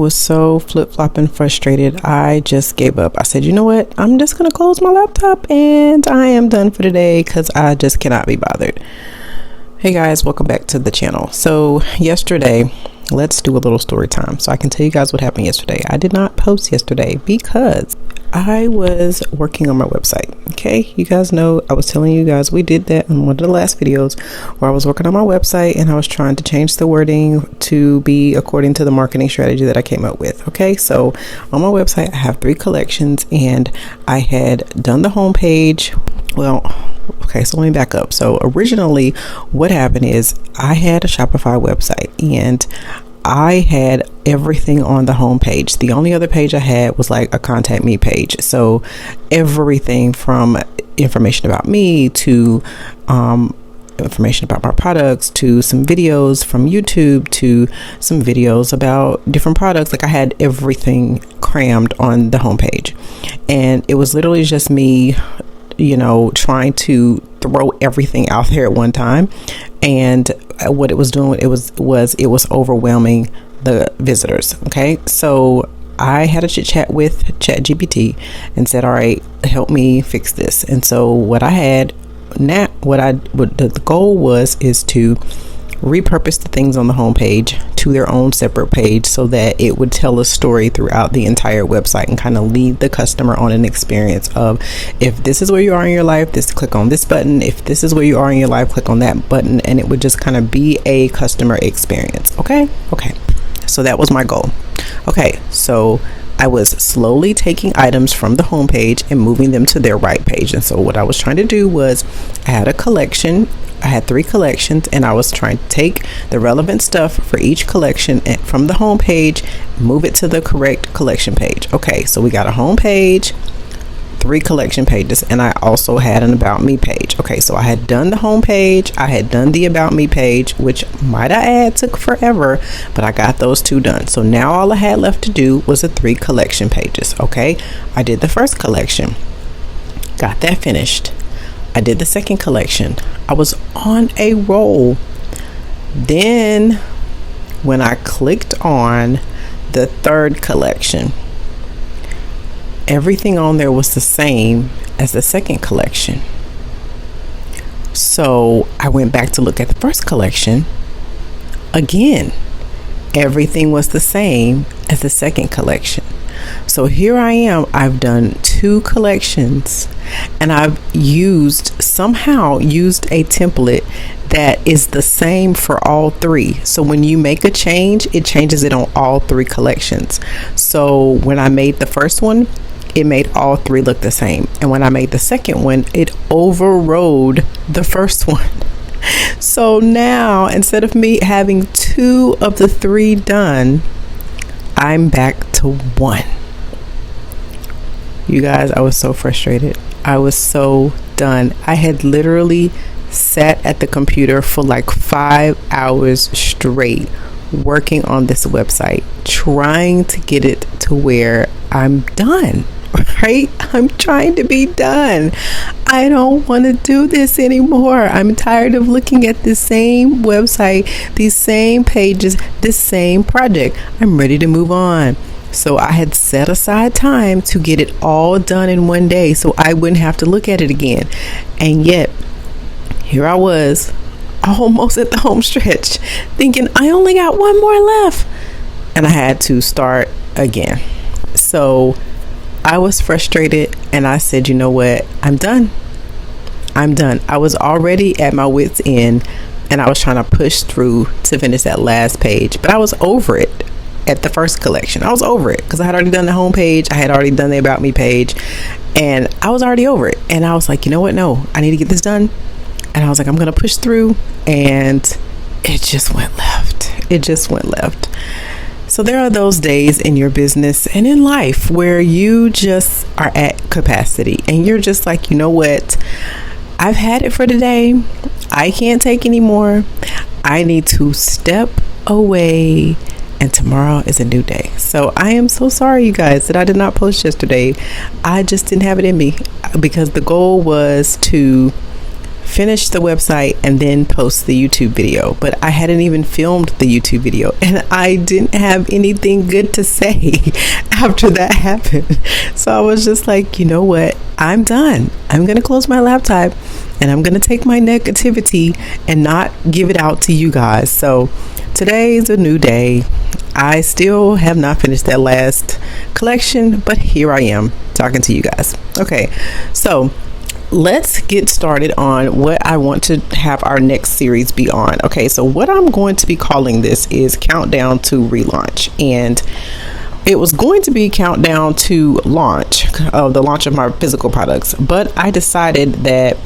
was so flip-flopping frustrated. I just gave up. I said, you know what? I'm just going to close my laptop and I am done for today because I just cannot be bothered. Hey guys, welcome back to the channel. So yesterday, let's do a little story time so I can tell you guys what happened yesterday. I did not post yesterday because I was working on my website. Okay, you guys know I was telling you guys we did that in one of the last videos where I was working on my website and I was trying to change the wording to be according to the marketing strategy that I came up with. Okay, so on my website I have 3 collections and I had done the homepage. Okay, so let me back up. So originally what happened is I had a Shopify website and I had everything on the home page. The only other page I had was like a contact me page. So everything from information about me to information about my products to some videos from YouTube to some videos about different products. Like I had everything crammed on the home page. And it was literally just me, trying to throw everything out there at one time. And what it was doing, it was overwhelming the visitors. Okay, so I had a chit chat with ChatGPT and said, all right, help me fix this. And so what the goal is to repurpose the things on the homepage to their own separate page so that it would tell a story throughout the entire website and kind of lead the customer on an experience of, if this is where you are in your life, click on this button. If this is where you are in your life, click on that button. And it would just kind of be a customer experience. Okay. So that was my goal. Okay. So I was slowly taking items from the homepage and moving them to their right page. And so what I was trying to do was I had 3 collections and I was trying to take the relevant stuff for each collection and from the home page, move it to the correct collection page. Okay, so we got a home page, 3 collection pages, and I also had an about me page. Okay, so I had done the home page, I had done the about me page, which might I add took forever, but I got those 2 done. So now all I had left to do was the 3 collection pages. Okay, I did the first collection, got that finished. I did the second collection. I was on a roll. Then when I clicked on the 3rd collection, everything on there was the same as the second collection. So I went back to look at the first collection. Again, everything was the same as the second collection. So here I am, I've done 2 collections and I've somehow used a template that is the same for all 3. So when you make a change, it changes it on all 3 collections. So when I made the first one, it made all 3 look the same. And when I made the second one, it overrode the first one. So now instead of me having 2 of the 3 done, I'm back to 1. You guys, I was so frustrated. I was so done. I had literally sat at the computer for like 5 hours straight working on this website, trying to get it to where I'm done. Right? I'm trying to be done. I don't want to do this anymore. I'm tired of looking at the same website, these same pages, this same project. I'm ready to move on. So I had set aside time to get it all done in one day so I wouldn't have to look at it again. And yet, here I was, almost at the home stretch, thinking I only got 1 more left. And I had to start again. So I was frustrated and I said, you know what? I'm done. I was already at my wit's end and I was trying to push through to finish that last page, but I was over it at the first collection. I was over it because I had already done the home page. I had already done the about me page and I was already over it. And I was like, you know what? No, I need to get this done. And I was like, I'm going to push through, and it just went left. So there are those days in your business and in life where you just are at capacity and you're just like, you know what? I've had it for today. I can't take anymore. I need to step away and tomorrow is a new day. So I am so sorry, you guys, that I did not post yesterday. I just didn't have it in me because the goal was to finish the website, and then post the YouTube video. But I hadn't even filmed the YouTube video, and I didn't have anything good to say after that happened. So I was just like, you know what? I'm done. I'm going to close my laptop, and I'm going to take my negativity and not give it out to you guys. So today's a new day. I still have not finished that last collection, but here I am talking to you guys. Okay, so let's get started on what I want to have our next series be on. Okay, so what I'm going to be calling this is Countdown to Relaunch. And it was going to be Countdown to Launch, the launch of my physical products. But I decided that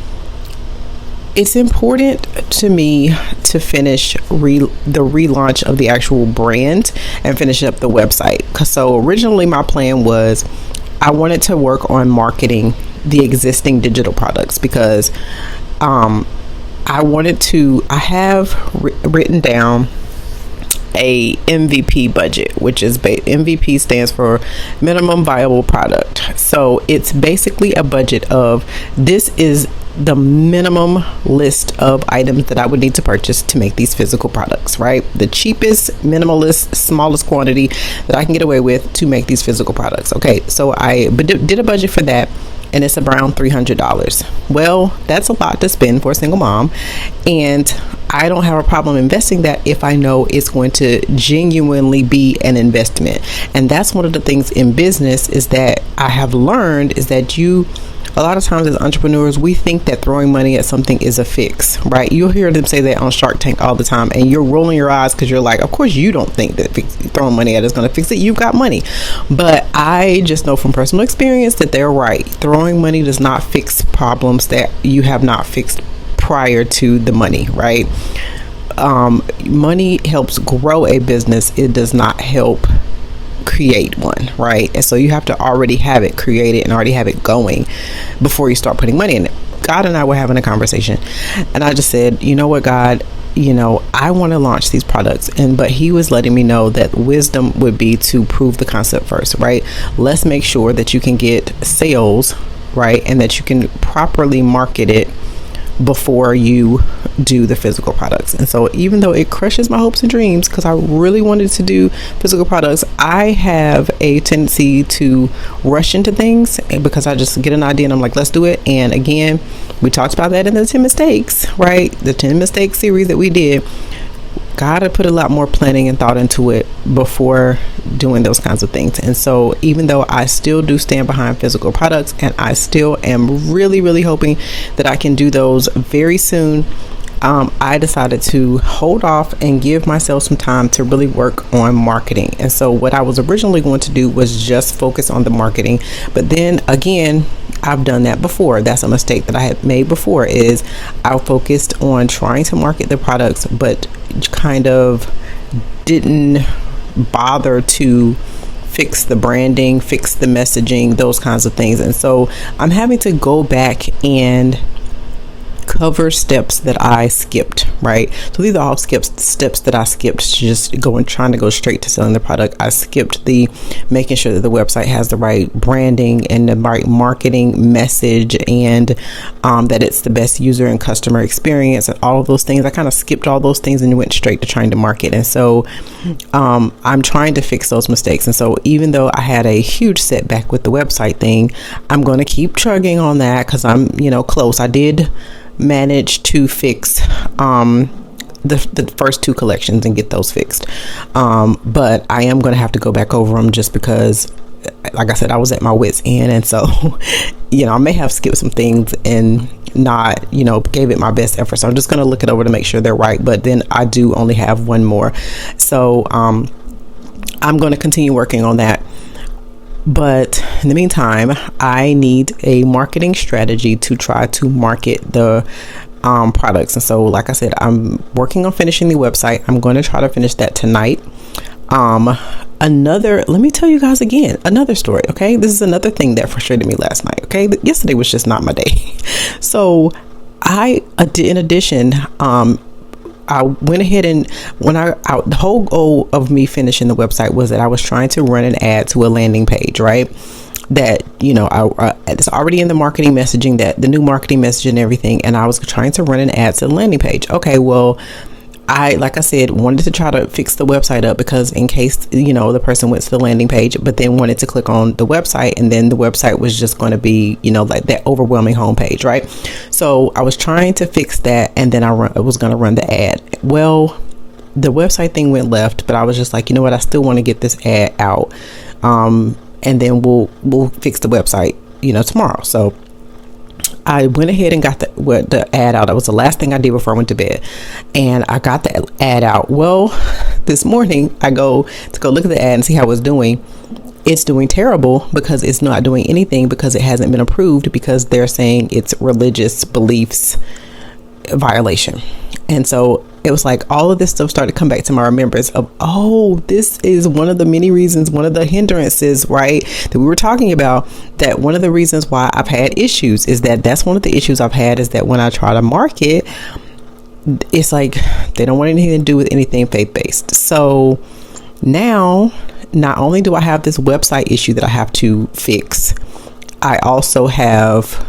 it's important to me to finish the relaunch of the actual brand and finish up the website. So originally my plan was I wanted to work on marketing the existing digital products because I have written down a MVP budget, which is MVP stands for minimum viable product. So it's basically a budget of this is the minimum list of items that I would need to purchase to make these physical products, right? The cheapest, minimalist, smallest quantity that I can get away with to make these physical products. Okay, so I did a budget for that, and it's around $300. Well, that's a lot to spend for a single mom, and I don't have a problem investing that if I know it's going to genuinely be an investment. And that's one of the things in business is that I have learned is that a lot of times as entrepreneurs, we think that throwing money at something is a fix, right? You'll hear them say that on Shark Tank all the time, and you're rolling your eyes because you're like, of course you don't think that throwing money at it is going to fix it. You've got money. But I just know from personal experience that they're right. Throwing money does not fix problems that you have not fixed prior to the money, right? Money helps grow a business. It does not help create one, right? And so you have to already have it created and already have it going before you start putting money in it. God and I were having a conversation, and I just said, you know what, God, I want to launch these products, but he was letting me know that wisdom would be to prove the concept first, right? Let's make sure that you can get sales, right? And that you can properly market it before you do the physical products. And so even though it crushes my hopes and dreams because I really wanted to do physical products, I have a tendency to rush into things because I just get an idea and I'm like, let's do it. And again, we talked about that in the 10 mistakes, right? The 10 mistakes series that we did. Gotta put a lot more planning and thought into it before doing those kinds of things. And so even though I still do stand behind physical products and I still am really, really hoping that I can do those very soon, I decided to hold off and give myself some time to really work on marketing. And so what I was originally going to do was just focus on the marketing. But then again, I've done that before. That's a mistake that I had made before, is I focused on trying to market the products, but kind of didn't bother to fix the branding, fix the messaging, those kinds of things. And so I'm having to go back and cover steps that I skipped, right? So these are all steps that I skipped, just trying to go straight to selling the product. I skipped the making sure that the website has the right branding and the right marketing message, and that it's the best user and customer experience and all of those things. I kind of skipped all those things and went straight to trying to market. And so I'm trying to fix those mistakes. And so even though I had a huge setback with the website thing, I'm going to keep chugging on that because I'm close. I did manage to fix the first two collections and get those fixed, but I am going to have to go back over them just because, like I said, I was at my wit's end. And so I may have skipped some things and not gave it my best effort. So I'm just going to look it over to make sure they're right. But then I do only have one more, so I'm going to continue working on that. But in the meantime, I need a marketing strategy to try to market the products. And so, like I said, I'm working on finishing the website. I'm going to try to finish that tonight. Let me tell you guys again, another story. Okay. This is another thing that frustrated me last night. Okay. Yesterday was just not my day. So in addition, I went ahead and the whole goal of me finishing the website was that I was trying to run an ad to a landing page, right? that, it's already in the marketing messaging, that the new marketing message and everything. And I was trying to run an ad to the landing page. Okay, well, I, like I said, wanted to try to fix the website up because in case, the person went to the landing page, but then wanted to click on the website, and then the website was just going to be, like that overwhelming homepage, right? So I was trying to fix that, and then I was going to run the ad. Well, the website thing went left, but I was just like, you know what, I still want to get this ad out. And then we'll fix the website, tomorrow. So I went ahead and got the ad out. That was the last thing I did before I went to bed. And I got the ad out. Well, this morning I go look at the ad and see how it's doing. It's doing terrible because it's not doing anything because it hasn't been approved because they're saying it's religious beliefs violation. And so it was like all of this stuff started to come back to my remembrance of, this is one of the many reasons, one of the hindrances, right, that we were talking about, that one of the reasons why I've had issues is that's one of the issues I've had is that when I try to market, it's like they don't want anything to do with anything faith-based. So now, not only do I have this website issue that I have to fix, I also have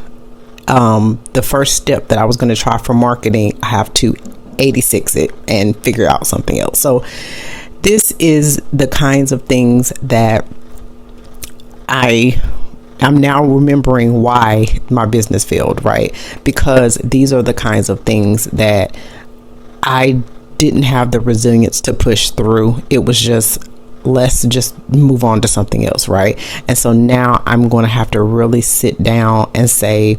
the first step that I was going to try for marketing, I have to 86 it and figure out something else. So this is the kinds of things that I'm now remembering why my business failed, right? Because these are the kinds of things that I didn't have the resilience to push through. It was just, let's just move on to something else, right? And so now I'm going to have to really sit down and say,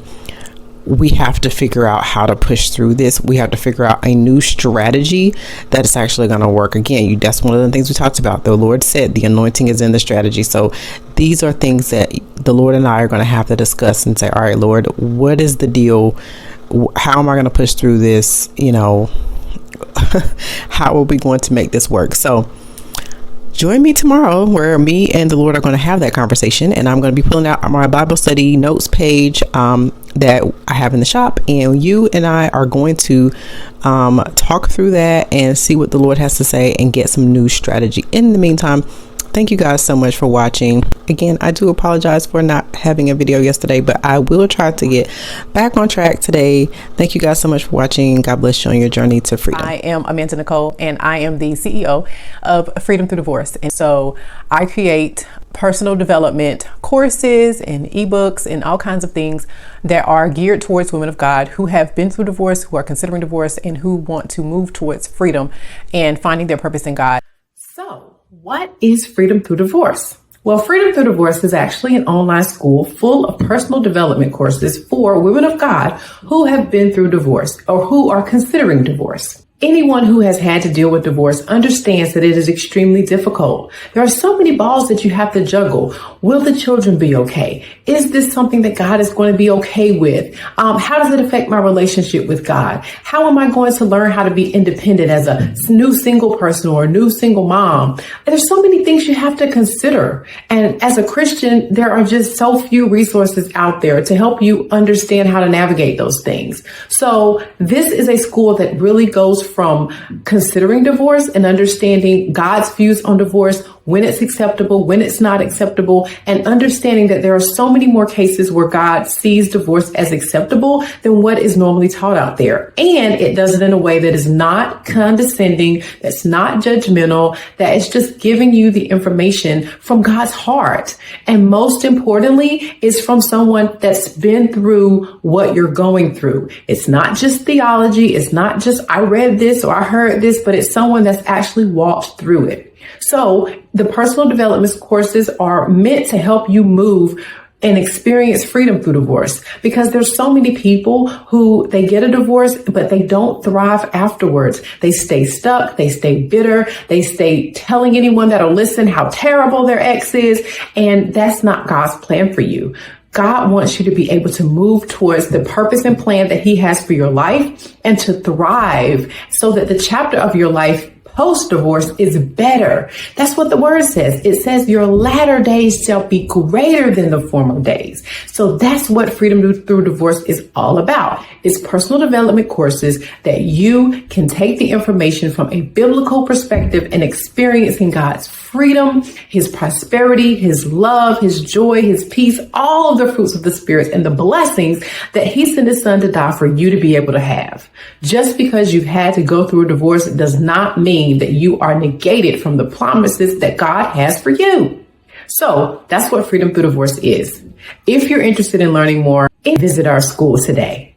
we have to figure out how to push through this. We have to figure out a new strategy that is actually going to work. Again, that's one of the things we talked about. The Lord said the anointing is in the strategy. So these are things that the Lord and I are going to have to discuss and say, all right, Lord, what is the deal? How am I going to push through this? How are we going to make this work? So join me tomorrow where me and the Lord are going to have that conversation, and I'm going to be pulling out my Bible study notes page that I have in the shop, and you and I are going to talk through that and see what the Lord has to say and get some new strategy. In the meantime, thank you guys so much for watching. Again, I do apologize for not having a video yesterday, but I will try to get back on track today. Thank you guys so much for watching. God bless you on your journey to freedom. I am Amanda Nicole, and I am the CEO of Freedom Through Divorce. And so I create personal development courses and ebooks and all kinds of things that are geared towards women of God who have been through divorce, who are considering divorce, and who want to move towards freedom and finding their purpose in God. So what is Freedom Through Divorce? Well, Freedom Through Divorce is actually an online school full of personal development courses for women of God who have been through divorce or who are considering divorce. Anyone who has had to deal with divorce understands that it is extremely difficult. There are so many balls that you have to juggle. Will the children be okay? Is this something that God is going to be okay with? How does it affect my relationship with God? How am I going to learn how to be independent as a new single person or a new single mom? And there's so many things you have to consider. And as a Christian, there are just so few resources out there to help you understand how to navigate those things. So this is a school that really goes from considering divorce and understanding God's views on divorce, when it's acceptable, when it's not acceptable, and understanding that there are so many more cases where God sees divorce as acceptable than what is normally taught out there. And it does it in a way that is not condescending, that's not judgmental, that is just giving you the information from God's heart. And most importantly, is from someone that's been through what you're going through. It's not just theology. It's not just, I read this or I heard this, but it's someone that's actually walked through it. So the personal development courses are meant to help you move and experience freedom through divorce, because there's so many people who they get a divorce, but they don't thrive afterwards. They stay stuck. They stay bitter. They stay telling anyone that'll listen how terrible their ex is. And that's not God's plan for you. God wants you to be able to move towards the purpose and plan that he has for your life and to thrive so that the chapter of your life post-divorce is better. That's what the word says. It says your latter days shall be greater than the former days. So that's what Freedom Through Divorce is all about. It's personal development courses that you can take the information from a biblical perspective and experiencing God's freedom, his prosperity, his love, his joy, his peace, all of the fruits of the Spirit and the blessings that he sent his son to die for you to be able to have. Just because you've had to go through a divorce does not mean that you are negated from the promises that God has for you. So that's what Freedom Through Divorce is. If you're interested in learning more, visit our school today.